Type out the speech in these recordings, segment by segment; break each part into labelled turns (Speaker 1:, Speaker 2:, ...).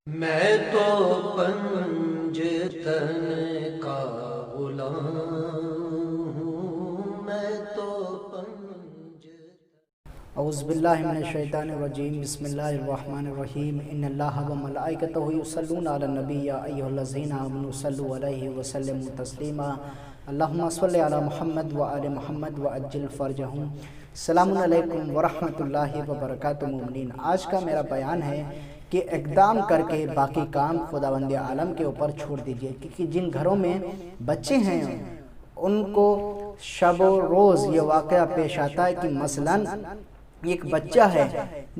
Speaker 1: میں تو پنجتن کا غلام ہوں، میں تو
Speaker 2: اعوذ باللہ من الشیطان الرجیم، بسم اللہ الرحمن الرحیم۔ ان اللہ و ملائکتہ یصلون علی النبی یا ایھا الذین آمنوا صلوا علیہ وسلموا تسلیما۔ اللہم صل علی محمد و آل محمد وعجل فرجہم۔ السلام علیکم ورحمۃ اللہ وبرکاتہ۔ مومنین، آج کا میرا بیان ہے کہ اقدام کر کے باقی کام خداوند عالم کے اوپر چھوڑ دیجئے، کیونکہ جن گھروں میں بچے ہیں ان کو شب و روز یہ واقعہ پیش آتا ہے کہ مثلاً ایک بچہ ہے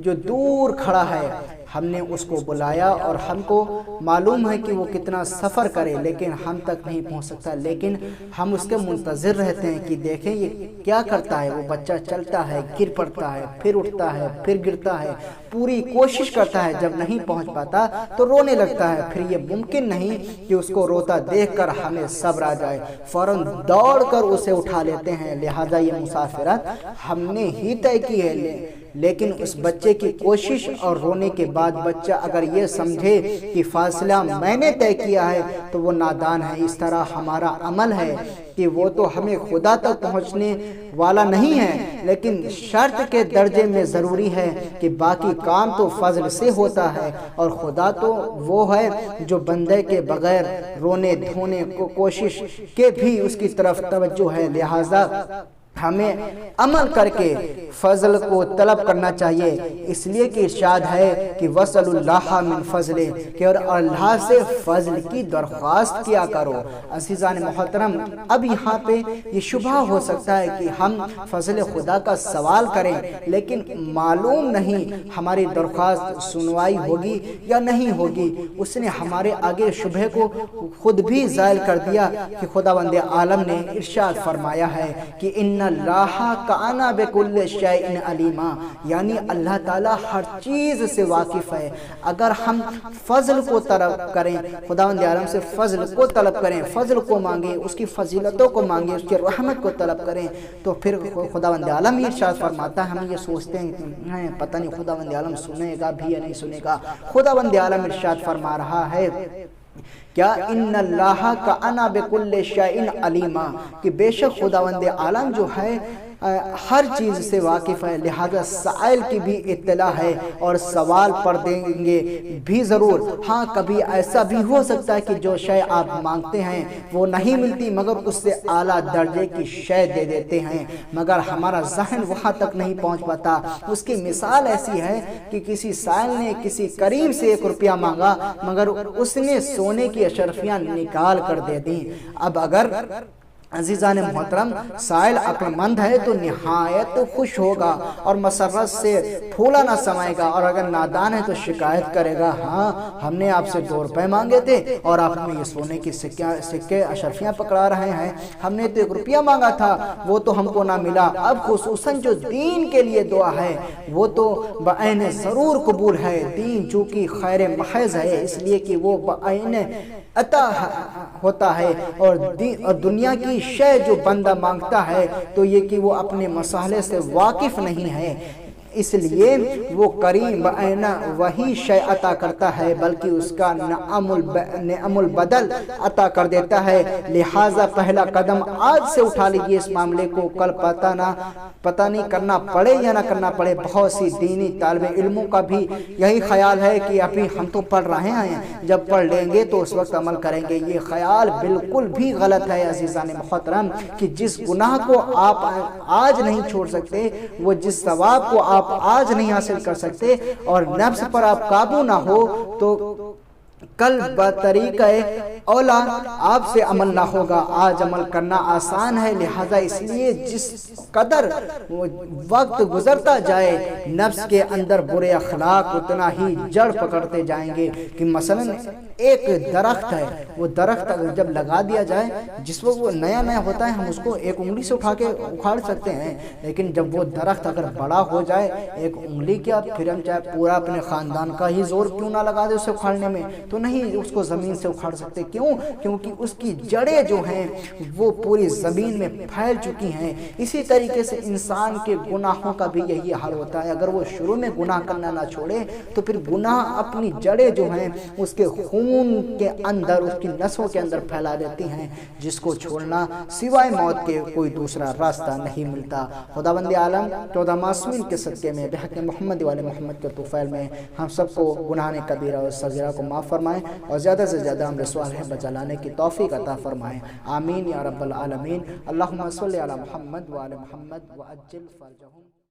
Speaker 2: جو دور کھڑا ہے، ہم نے اس کو بلایا اور ہم کو معلوم ہے کہ وہ کتنا سفر کرے لیکن ہم تک نہیں پہنچ سکتا، لیکن ہم اس کے منتظر رہتے ہیں کہ دیکھیں یہ کیا کرتا ہے۔ وہ بچہ چلتا ہے، گر پڑتا ہے، پھر اٹھتا ہے، پھر گرتا ہے، پوری کوشش کرتا ہے، جب نہیں پہنچ پاتا تو رونے لگتا ہے۔ پھر یہ ممکن نہیں کہ اس کو روتا دیکھ کر ہمیں صبر آ جائے، فوراً دوڑ کر اسے اٹھا لیتے ہیں۔ لہٰذا یہ مسافرت ہم نے ہی طے کی ہے، لیکن اس بچے کی کوشش اور رونے کے بعد بچہ اگر یہ سمجھے کہ فاصلہ میں نے طے کیا ہے تو وہ نادان ہے۔ اس طرح ہمارا عمل ہے کہ وہ تو ہمیں خدا تک پہنچنے والا نہیں ہے، لیکن شرط کے درجے میں ضروری ہے کہ باقی کام تو فضل سے ہوتا ہے، اور خدا تو وہ ہے جو بندے کے بغیر رونے دھونے کو کوشش کے بھی اس کی طرف توجہ ہے۔ لہٰذا ہمیں عمل کر کے فضل کو طلب کرنا چاہیے، اس لیے کہ ارشاد ہے کہ وَاسْأَلُوا اللَّهَ مِنْ فَضْلِهِ، کہ اور اللہ سے فضل کی درخواست کیا کرو۔ عزیزان محترم، اب یہاں پہ یہ شبہ ہو سکتا ہے کہ ہم فضل خدا کا سوال کریں لیکن معلوم نہیں ہماری درخواست سنوائی ہوگی یا نہیں ہوگی۔ اس نے ہمارے آگے شبہ کو خود بھی زائل کر دیا کہ خداوند عالم نے ارشاد فرمایا ہے کہ ان اللہ کان بکل شیء علیما، یعنی اللہ تعالیٰ ہر چیز سے واقف ہے۔ اگر ہم فضل کو طلب کریں، خداوند عالم سے فضل کو طلب کریں، فضل کو مانگیں، اس کی فضیلتوں کو مانگیں، اس کی رحمت کو طلب کریں، تو پھر خداوند عالم ہی ارشاد فرماتا ہے۔ ہم یہ سوچتے ہیں پتہ نہیں خداوند عالم سنے گا بھی یا نہیں سنے گا۔ خداوند عالم ارشاد فرما رہا ہے کیا ان اللہ کان بکل شیء علیما، کہ بے شک خداوند عالم جو ہے ہر چیز سے واقف ہے، لہذا سائل کی بھی اطلاع ہے اور سوال پر دیں گے بھی ضرور۔ ہاں، کبھی ایسا بھی ہو سکتا ہے کہ جو شے آپ مانگتے ہیں وہ نہیں ملتی مگر اس سے اعلیٰ درجے کی شے دے دیتے ہیں، مگر ہمارا ذہن وہاں تک نہیں پہنچ پاتا۔ اس کی مثال ایسی ہے کہ کسی سائل نے کسی کریم سے 1 روپیہ مانگا مگر اس نے سونے کی اشرفیاں نکال کر دے دیں۔ اب اگر عزیزان محترم سائل عقل مند ہے تو نہایت خوش ہوگا اور مسرت سے پھولا نہ سمائے گا، اور اگر نادان ہے تو شکایت کرے گا، ہاں ہم نے آپ سے 2 روپے مانگے تھے اور آپ نے یہ سونے کی سکے اشرفیاں پکڑا رہے ہیں، ہم نے تو 1 روپیہ مانگا تھا وہ تو ہم کو نہ ملا۔ اب خصوصاً جو دین کے لیے دعا ہے وہ تو بعین ضرور قبول ہے۔ دین چونکہ خیر محض ہے اس لیے کہ وہ بعین عطا ہوتا ہے، اور دنیا کی شے جو بندہ مانگتا ہے تو یہ کہ وہ اپنے مسئلے سے واقف نہیں ہے، اس لیے وہ کریم بعینہ وہی شے عطا کرتا ہے بلکہ اس کا نعم البدل عطا کر دیتا ہے۔ لہٰذا پہلا قدم آج سے اٹھا لیجئے اس معاملے کو، کل پتہ نہیں کرنا پڑے یا نہ کرنا پڑے۔ بہت سی دینی طالب علموں کا بھی یہی خیال ہے کہ ابھی ہم تو پڑھ رہے ہیں، جب پڑھ لیں گے تو اس وقت عمل کریں گے۔ یہ خیال بالکل بھی غلط ہے عزیزان محترم، کہ جس گناہ کو آپ آج نہیں چھوڑ سکتے، وہ جس ثواب کو آپ آج نہیں حاصل کر سکتے، اور نفس پر آپ قابو نہ ہو تو کل بطریقہ اولا آپ سے عمل نہ ہوگا۔ آج عمل کرنا آسان ہے، لہٰذا اس لیے جس قدر وقت گزرتا جائے نفس کے اندر برے اخلاق اتنا ہی جڑ پکڑتے جائیں گے۔ کہ مثلاً ایک درخت ہے، وہ درخت اگر جب لگا دیا جائے، جس وقت وہ نیا ہوتا ہے ہم اس کو 1 انگلی سے اٹھا کے اکھاڑ سکتے ہیں، لیکن جب وہ درخت اگر بڑا ہو جائے 1 انگلی کیا، پھر ہم چاہے پورا اپنے خاندان کا ہی زور کیوں نہ لگا دے اسے اکھاڑنے میں، تو تو نہیں اس کو زمین سے اکھاڑ سکتے. کیوں؟ کیونکہ اس کی جڑیں جو ہیں وہ پوری زمین میں پھیل چکی ہیں. اسی طریقے سے انسان کے گناہوں کا بھی یہی حال ہوتا ہے. اگر وہ شروع میں گناہ کرنا نہ چھوڑے تو پھر گناہ اپنی جڑیں جو ہیں اس کے خون کے اندر، اس کی نسوں کے اندر پھیلا دیتی ہیں، جس کو چھوڑنا سوائے موت کے کوئی دوسرا راستہ نہیں ملتا. خداوند عالم 14 معصومین کے صدقے میں بحق محمد والے محمد کے طفیل میں ہم سب کو گناہ کبیرہ اور صغیرہ کو معاف فرمائیں اور زیادہ سے زیادہ ہم صالح بچا لانے کی توفیق عطا فرمائیں. آمین یا رب العالمین. اللہم صلی علی محمد وعلی محمد وعجل فرجہم.